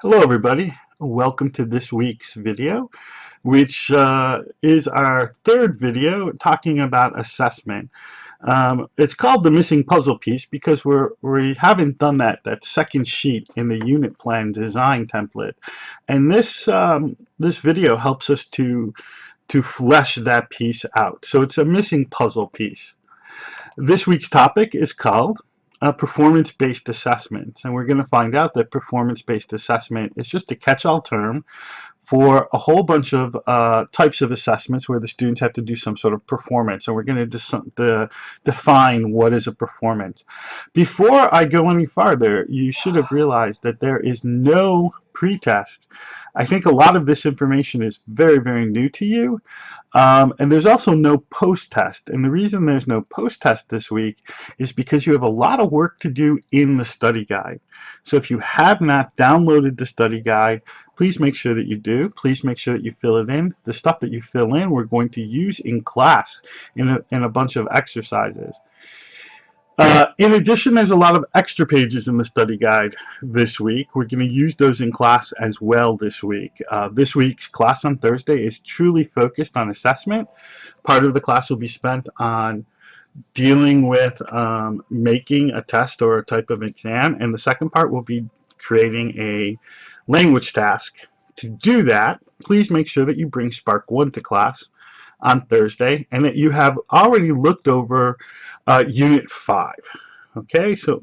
Hello everybody, welcome to this week's video, which is our third video talking about assessment. It's called the missing puzzle piece because we haven't done that second sheet in the unit plan design template, and this video helps us to flesh that piece out. So it's a missing puzzle piece. This week's topic is called performance-based assessments, and we're going to find out that performance-based assessment is just a catch-all term for a whole bunch of types of assessments where the students have to do some sort of performance, and we're going to define what is a performance. Before I go any farther, you should have realized that there is no pretest. I think a lot of this information is very, very new to you. And there's also no post-test. And the reason there's no post-test this week is because you have a lot of work to do in the study guide. So if you have not downloaded the study guide, please make sure that you do. Please make sure that you fill it in. The stuff that you fill in, we're going to use in class in a bunch of exercises. In addition, there's a lot of extra pages in the study guide this week. We're going to use those in class as well this week. This week's class on Thursday is truly focused on assessment. Part of the class will be spent on dealing with making a test or a type of exam, and the second part will be creating a language task. To do that, please make sure that you bring Spark 1 to class on Thursday and that you have already looked over Unit 5. Okay, so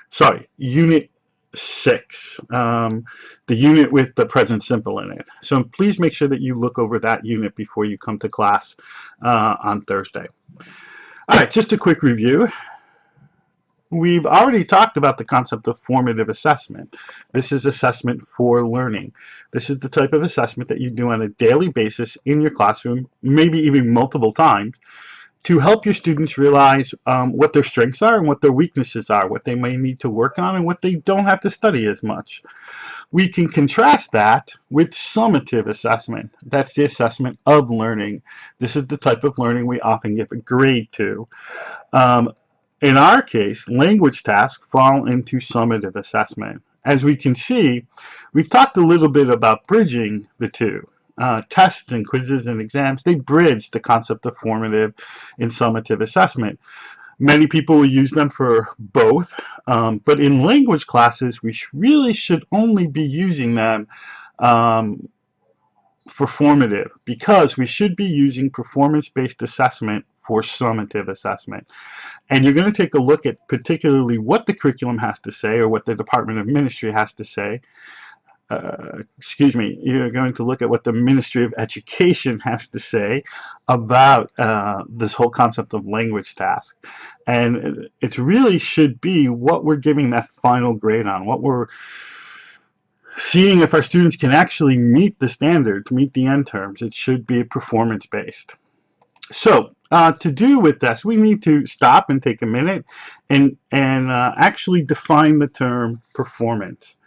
sorry, Unit 6, the unit with the present simple in it. So please make sure that you look over that unit before you come to class on Thursday. All right, just a quick review. We've already talked about the concept of formative assessment. This is assessment for learning. This is the type of assessment that you do on a daily basis in your classroom, maybe even multiple times, to help your students realize what their strengths are and what their weaknesses are, what they may need to work on and what they don't have to study as much. We can contrast that with summative assessment. That's the assessment of learning. This is the type of learning we often give a grade to. In our case, language tasks fall into summative assessment. As we can see, we've talked a little bit about bridging the two. Tests and quizzes and exams, they bridge the concept of formative and summative assessment. Many people will use them for both, but in language classes, we really should only be using them for formative, because we should be using performance-based assessment for summative assessment. And you're going to take a look at particularly what the curriculum has to say or what the Department of Ministry has to say. You're going to look at what the Ministry of Education has to say about this whole concept of language task. And it really should be what we're giving that final grade on, what we're seeing if our students can actually meet the standards, meet the end terms. It should be performance-based. So to do with this, we need to stop and take a minute and actually define the term performance.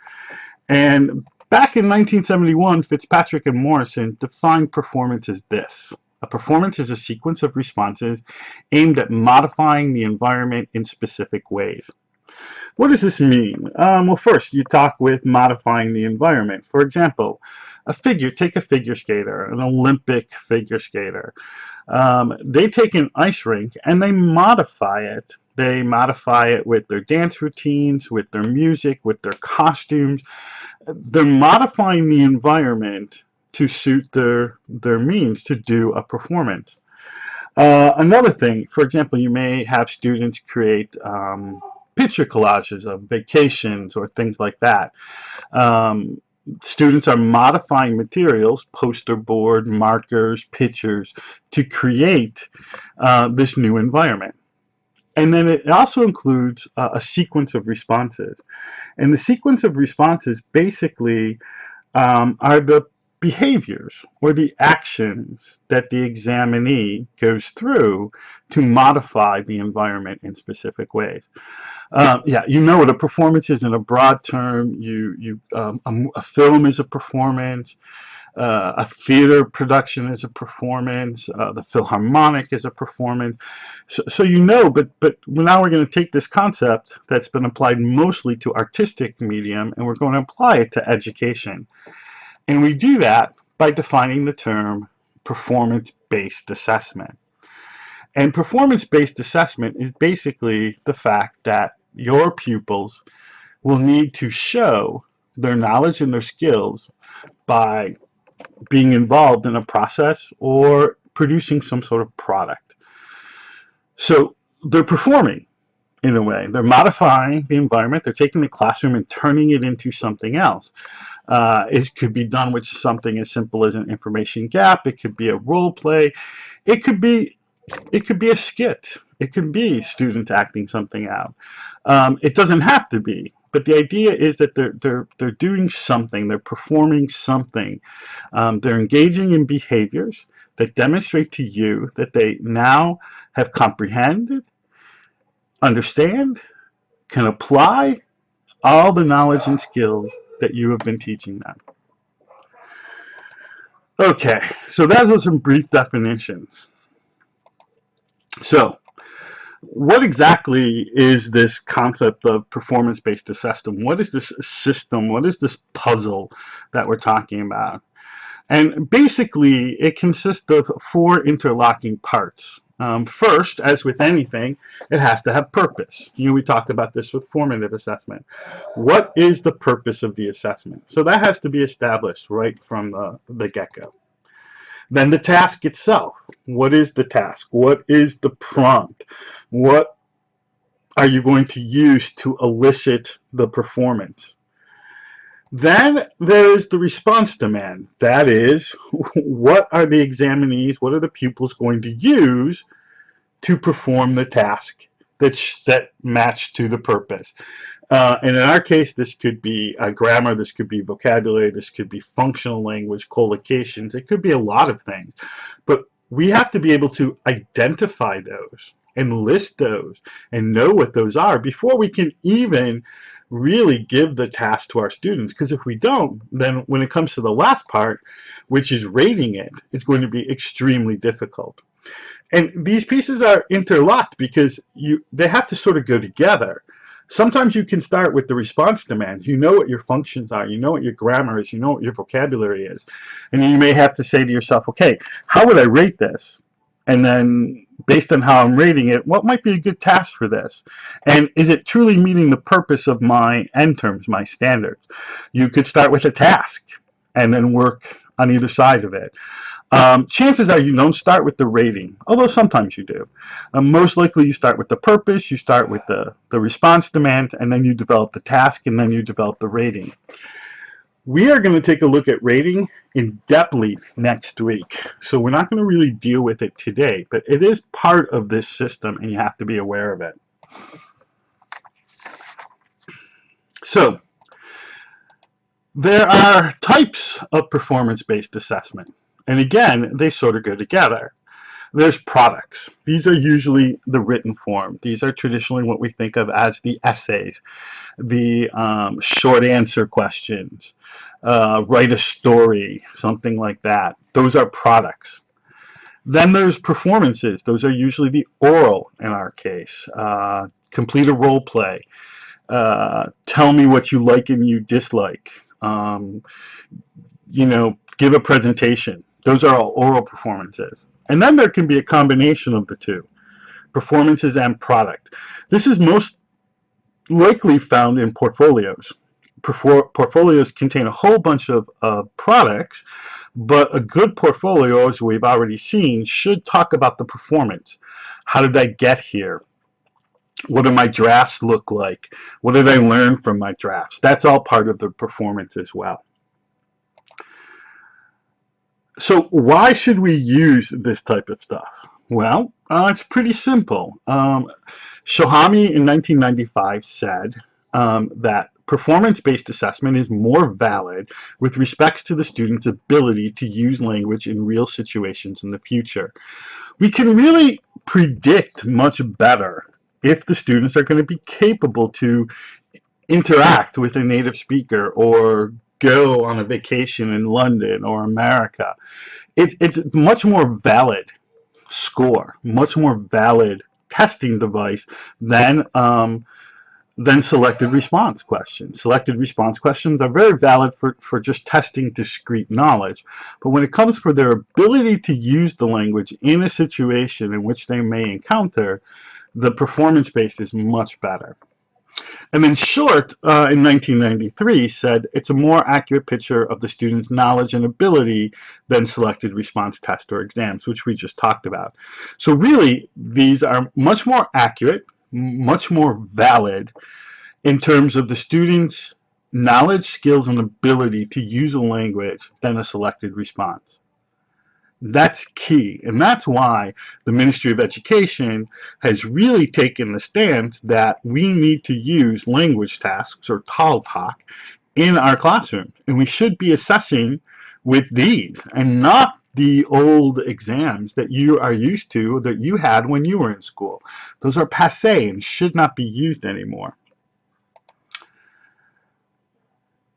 And back in 1971, Fitzpatrick and Morrison defined performance as this. A performance is a sequence of responses aimed at modifying the environment in specific ways. What does this mean? Well, first, you talk with modifying the environment. For example, take a figure skater, an Olympic figure skater. They take an ice rink and they modify it. They modify it with their dance routines, with their music, with their costumes. They're modifying the environment to suit their means to do a performance. Another thing, for example, you may have students create picture collages of vacations or things like that. Students are modifying materials, poster board, markers, pictures, to create this new environment. And then it also includes a sequence of responses. And the sequence of responses basically are the behaviors or the actions that the examinee goes through to modify the environment in specific ways. Yeah, you know what a performance is in a broad term. A film is a performance. A theater production is a performance. The Philharmonic is a performance. So you know, but now we're going to take this concept that's been applied mostly to artistic medium, and we're going to apply it to education. And we do that by defining the term performance-based assessment. And performance-based assessment is basically the fact that your pupils will need to show their knowledge and their skills by being involved in a process or producing some sort of product. So they're performing in a way. They're modifying the environment. They're taking the classroom and turning it into something else. It could be done with something as simple as an information gap. It could be a role play. It could be a skit. It could be students acting something out. It doesn't have to be, but the idea is that they're doing something. They're performing something. They're engaging in behaviors that demonstrate to you that they now have comprehended, understand, can apply all the knowledge and skills that you have been teaching them. Okay, so those are some brief definitions. So, what exactly is this concept of performance-based assessment? What is this system? What is this puzzle that we're talking about? And basically, it consists of 4 interlocking parts. First, as with anything, it has to have purpose. We talked about this with formative assessment. What is the purpose of the assessment? So that has to be established right from the get-go. Then the task itself. What is the task? What is the prompt? What are you going to use to elicit the performance? Then there is the response demand. That is, what are the examinees, what are the pupils going to use to perform the task that match to the purpose? And in our case, this could be grammar, this could be vocabulary, this could be functional language, collocations, it could be a lot of things. But we have to be able to identify those and list those and know what those are before we can even really give the task to our students, because if we don't, then when it comes to the last part, which is rating it, it's going to be extremely difficult. And these pieces are interlocked because they have to sort of go together. Sometimes you can start with the response demands. You know what your functions are, you know what your grammar is, you know what your vocabulary is, and you may have to say to yourself, okay, how would I rate this? And then based on how I'm rating it, what might be a good task for this? And is it truly meeting the purpose of my end terms, my standards? You could start with a task and then work on either side of it. Chances are you don't start with the rating, although sometimes you do. Most likely you start with the purpose, you start with the response demand, and then you develop the task, and then you develop the rating. We are going to take a look at rating in depthly next week. So we're not going to really deal with it today, but it is part of this system and you have to be aware of it. So there are types of performance-based assessment. And again, they sort of go together. There's products. These are usually the written form. These are traditionally what we think of as the essays, the short answer questions, write a story, something like that. Those are products. Then there's performances. Those are usually the oral in our case. Complete a role play. Tell me what you like and you dislike. Give a presentation. Those are all oral performances. And then there can be a combination of the two, performances and product. This is most likely found in portfolios. Portfolios contain a whole bunch of products, but a good portfolio, as we've already seen, should talk about the performance. How did I get here? What do my drafts look like? What did I learn from my drafts? That's all part of the performance as well. So why should we use this type of stuff? Well, it's pretty simple. Shohami in 1995 said that performance-based assessment is more valid with respects to the student's ability to use language in real situations in the future. We can really predict much better if the students are going to be capable to interact with a native speaker or go on a vacation in London or America. It's a much more valid score, much more valid testing device than selected response questions. Selected response questions are very valid for just testing discrete knowledge. But when it comes for their ability to use the language in a situation in which they may encounter, the performance-based is much better. And then Short, in 1993, said it's a more accurate picture of the student's knowledge and ability than selected response tests or exams, which we just talked about. So really, these are much more accurate, much more valid in terms of the student's knowledge, skills, and ability to use a language than a selected response. That's key, and that's why the Ministry of Education has really taken the stance that we need to use language tasks, or TALTalk, in our classroom, and we should be assessing with these and not the old exams that you are used to, that you had when you were in school. Those are passé and should not be used anymore.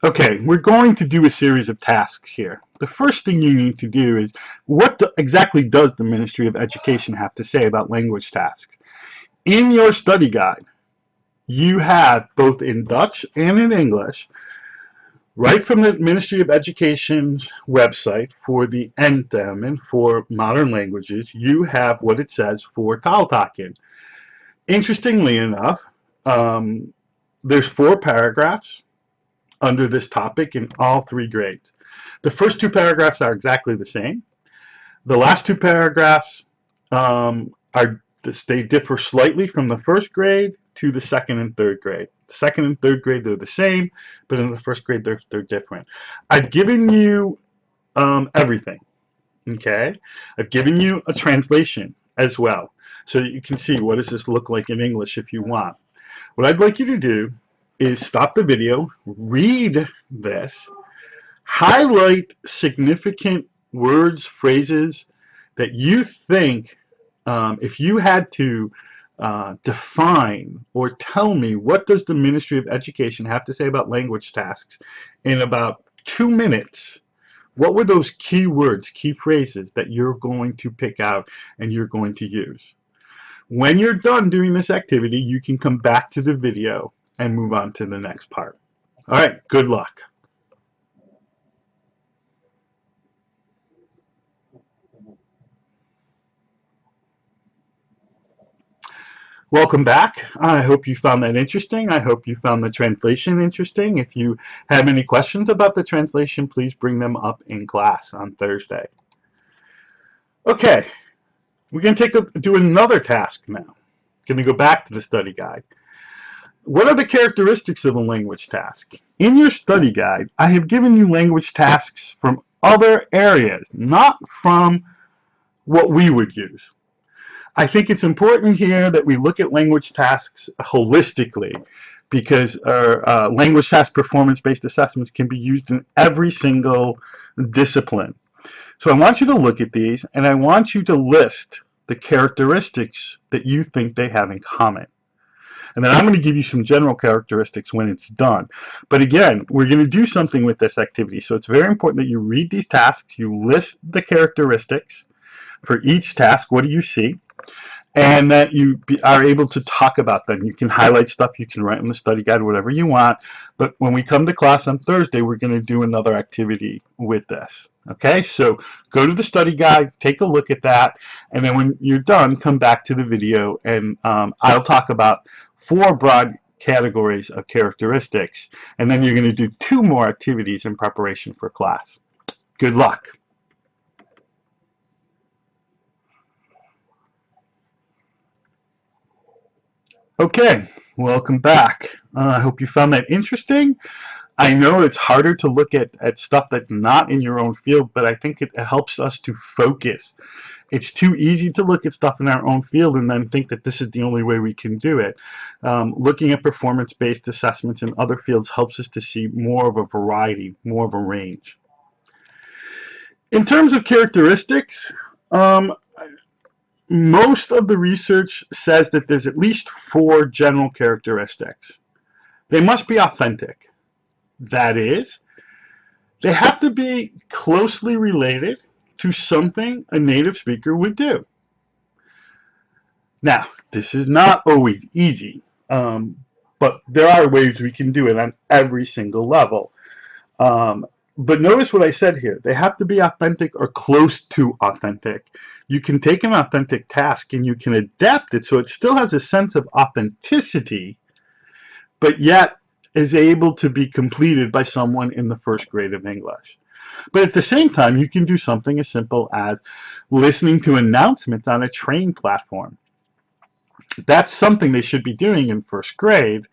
Okay, we're going to do a series of tasks here. The first thing you need to do is, what exactly does the Ministry of Education have to say about language tasks? In your study guide, you have, both in Dutch and in English, right from the Ministry of Education's website for the Eindtermen for modern languages, you have what it says for taaltakken. Interestingly enough, there's 4 paragraphs under this topic in all 3 grades. The first 2 paragraphs are exactly the same. The last 2 paragraphs they differ slightly from the first grade to the second and third grade. The second and third grade, they're the same, but in the first grade, they're different. I've given you everything, okay? I've given you a translation as well, so that you can see what does this look like in English if you want. What I'd like you to do is stop the video, read this, highlight significant words, phrases that you think, if you had to define or tell me what does the Ministry of Education have to say about language tasks in about 2 minutes, what were those key words, key phrases that you're going to pick out and you're going to use? When you're done doing this activity, you can come back to the video and move on to the next part. All right, good luck. Welcome back. I hope you found that interesting. I hope you found the translation interesting. If you have any questions about the translation, please bring them up in class on Thursday. Okay, we're going to do another task now. Going to go back to the study guide. What are the characteristics of a language task? In your study guide, I have given you language tasks from other areas, not from what we would use. I think it's important here that we look at language tasks holistically, because our language task performance-based assessments can be used in every single discipline. So I want you to look at these, and I want you to list the characteristics that you think they have in common. And then I'm going to give you some general characteristics when it's done. But again, we're going to do something with this activity. So it's very important that you read these tasks, you list the characteristics for each task, what do you see, and that you are able to talk about them. You can highlight stuff, you can write in the study guide, whatever you want. But when we come to class on Thursday, we're going to do another activity with this. Okay, so go to the study guide, take a look at that, and then when you're done, come back to the video, and I'll talk about 4 broad categories of characteristics, and then you're going to do 2 more activities in preparation for class. Good luck. Okay, welcome back. I hope you found that interesting. I know it's harder to look at stuff that's not in your own field, but I think it helps us to focus. It's too easy to look at stuff in our own field and then think that this is the only way we can do it. Looking at performance-based assessments in other fields helps us to see more of a variety, more of a range. In terms of characteristics, most of the research says that there's at least 4 general characteristics. They must be authentic. That is, They have to be closely related to something a native speaker would do. Now, this is not always easy, but there are ways we can do it on every single level. Um, but notice what I said here. They have to be authentic or close to authentic. You can take an authentic task and you can adapt it so it still has a sense of authenticity, but yet is able to be completed by someone in the first grade of English. But at the same time, you can do something as simple as listening to announcements on a train platform. That's something they should be doing in first grade.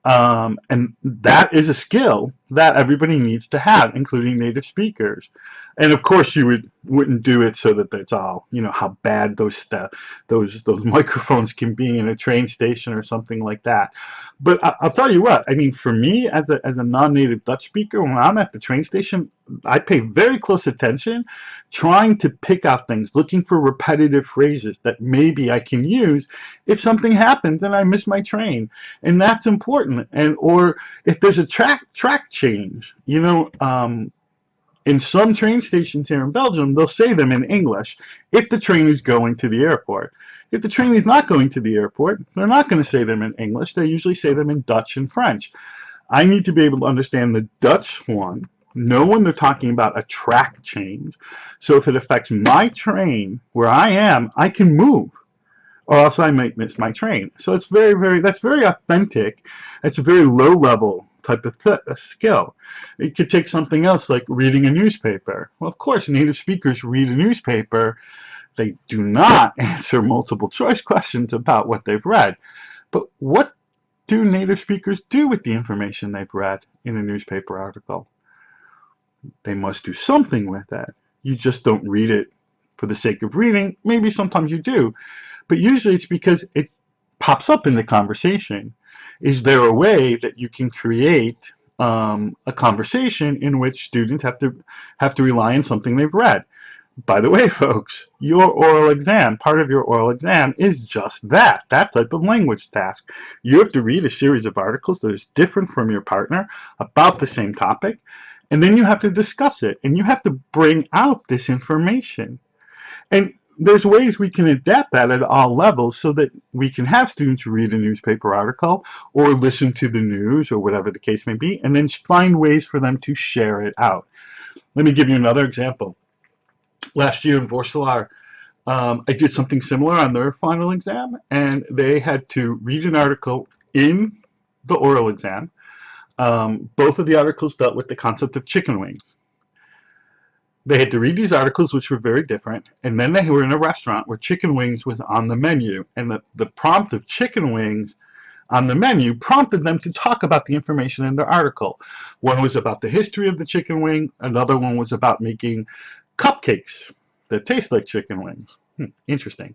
And that is a skill that everybody needs to have, including native speakers. And of course, you wouldn't do it so that it's all, you know, how bad those microphones can be in a train station or something like that. But I'll tell you what, I mean, for me as a non-native Dutch speaker, when I'm at the train station, I pay very close attention, trying to pick out things, looking for repetitive phrases that maybe I can use if something happens and I miss my train. And that's important. And or if there's a track change, you know, in some train stations here in Belgium, they'll say them in English if the train is going to the airport. If the train is not going to the airport, they're not going to say them in English. They usually say them in Dutch and French. I need to be able to understand the Dutch one, know when they're talking about a track change. So if it affects my train where I am, I can move, or else I might miss my train. So it's that's very authentic. It's a very low level type of skill. It could take something else like reading a newspaper. Well, of course, native speakers read a newspaper. They do not answer multiple choice questions about what they've read. But what do native speakers do with the information they've read in a newspaper article? They must do something with it. You just don't read it for the sake of reading. Maybe sometimes you do, but usually it's because it pops up in the conversation. Is there a way that you can create a conversation in which students have to rely on something they've read? By the way, folks, your oral exam, part of your oral exam is just that type of language task. You have to read a series of articles that is different from your partner about the same topic, and then you have to discuss it, and you have to bring out this information. And there's ways we can adapt that at all levels so that we can have students read a newspaper article or listen to the news or whatever the case may be, and then find ways for them to share it out. Let me give you another example. Last year in Vorselaar, I did something similar on their final exam, and they had to read an article in the oral exam. Both of the articles dealt with the concept of chicken wings. They had to read these articles, which were very different, and then they were in a restaurant where chicken wings was on the menu, and the prompt of chicken wings on the menu prompted them to talk about the information in their article. One was about the history of the chicken wing, another one was about making cupcakes that taste like chicken wings. Interesting.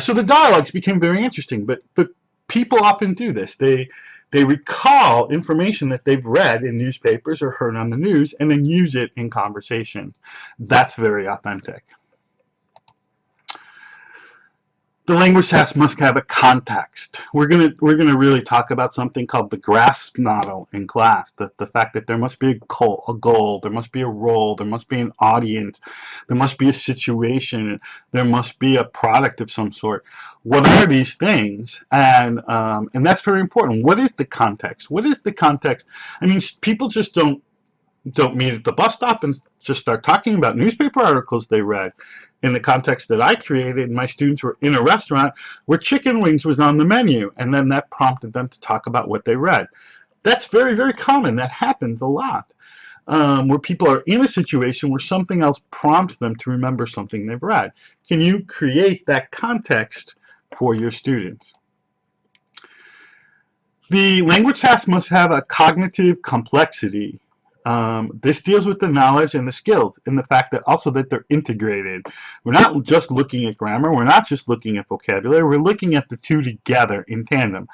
So the dialogues became very interesting, but people often do this. They recall information that they've read in newspapers or heard on the news and then use it in conversation. That's very authentic. The language task must have a context. We're gonna really talk about something called the grasp model in class. The fact that there must be a goal, there must be a role, there must be an audience, there must be a situation, there must be a product of some sort. What are these things? And that's very important. What is the context? What is the context? I mean, people just don't meet at the bus stop and just start talking about newspaper articles they read. In the context that I created, my students were in a restaurant where chicken wings was on the menu, and then that prompted them to talk about what they read. That's very, very common. That happens a lot, where people are in a situation where something else prompts them to remember something they've read. Can you create that context for your students? The language task must have a cognitive complexity. This deals with the knowledge and the skills, and the fact that also that they're integrated. We're not just looking at grammar, we're not just looking at vocabulary, we're looking at the two together in tandem.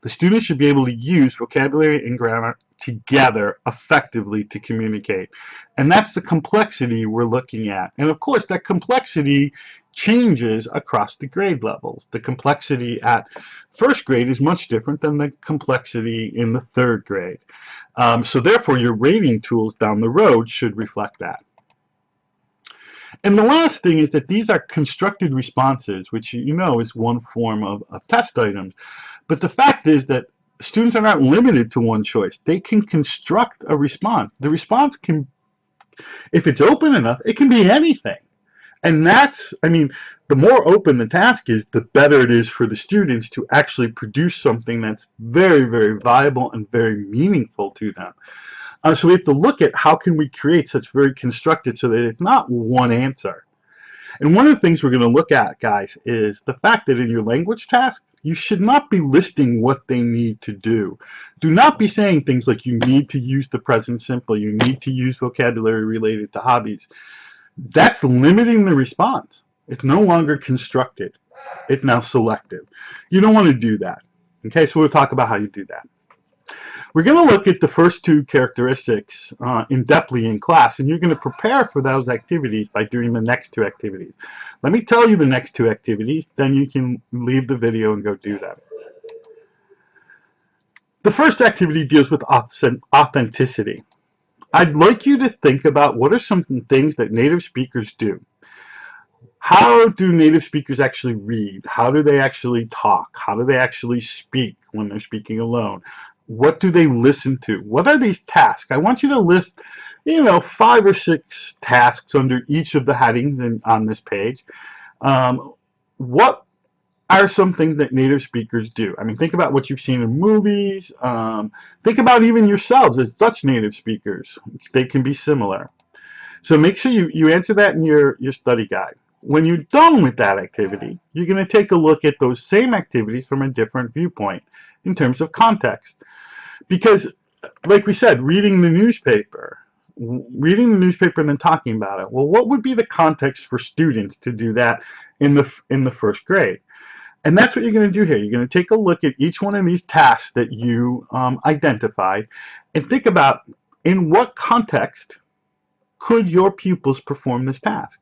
The students should be able to use vocabulary and grammar together effectively to communicate. And that's the complexity we're looking at. And of course, that complexity changes across the grade levels. The complexity at first grade is much different than the complexity in the third grade. So therefore, your rating tools down the road should reflect that. And the last thing is that these are constructed responses, which you know is one form of test items. But the fact is that students are not limited to one choice. They can construct a response. The response can, if it's open enough, it can be anything. And that's, I mean, the more open the task is, the better it is for the students to actually produce something that's very, very viable and very meaningful to them. So we have to look at how can we create such very constructed so that it's not one answer. And one of the things we're going to look at, guys, is the fact that in your language task, you should not be listing what they need to do. Do not be saying things like you need to use the present simple, you need to use vocabulary related to hobbies. That's limiting the response. It's no longer constructed. It's now selective. You don't want to do that. Okay, so we'll talk about how you do that. We're going to look at the first two characteristics in-depthly in class, and you're going to prepare for those activities by doing the next two activities. Let me tell you the next two activities, then you can leave the video and go do them. The first activity deals with authenticity. I'd like you to think about what are some things that native speakers do. How do native speakers actually read? How do they actually talk? How do they actually speak when they're speaking alone? What do they listen to? What are these tasks? I want you to list, 5 or 6 tasks under each of the headings on this page. What are some things that native speakers do? I mean, think about what you've seen in movies. Think about even yourselves as Dutch native speakers. They can be similar. So make sure you answer that in your study guide. When you're done with that activity, you're going to take a look at those same activities from a different viewpoint in terms of context. Because, like we said, reading the newspaper and then talking about it. Well, what would be the context for students to do that in the first grade? And that's what you're going to do here. You're going to take a look at each one of these tasks that you identified and think about in what context could your pupils perform this task.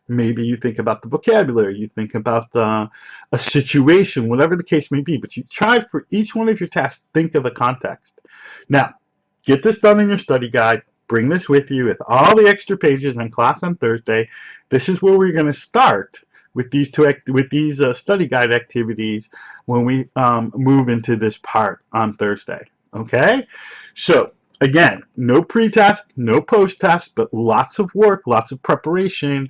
Maybe you think about the vocabulary, you think about a situation, whatever the case may be, but you try for each one of your tasks, think of a context. Now, get this done in your study guide, bring this with you with all the extra pages in class on Thursday. This is where we're going to start with these study guide activities when we move into this part on Thursday. Okay? So, again, no pre-test, no post-test, but lots of work, lots of preparation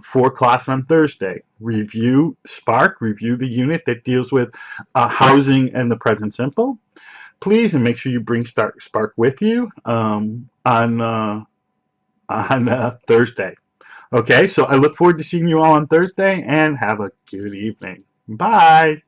for class on Thursday. Review Spark, review the unit that deals with housing and the present simple. Please, and make sure you bring Spark with you on Thursday. Okay, so I look forward to seeing you all on Thursday, and have a good evening. Bye.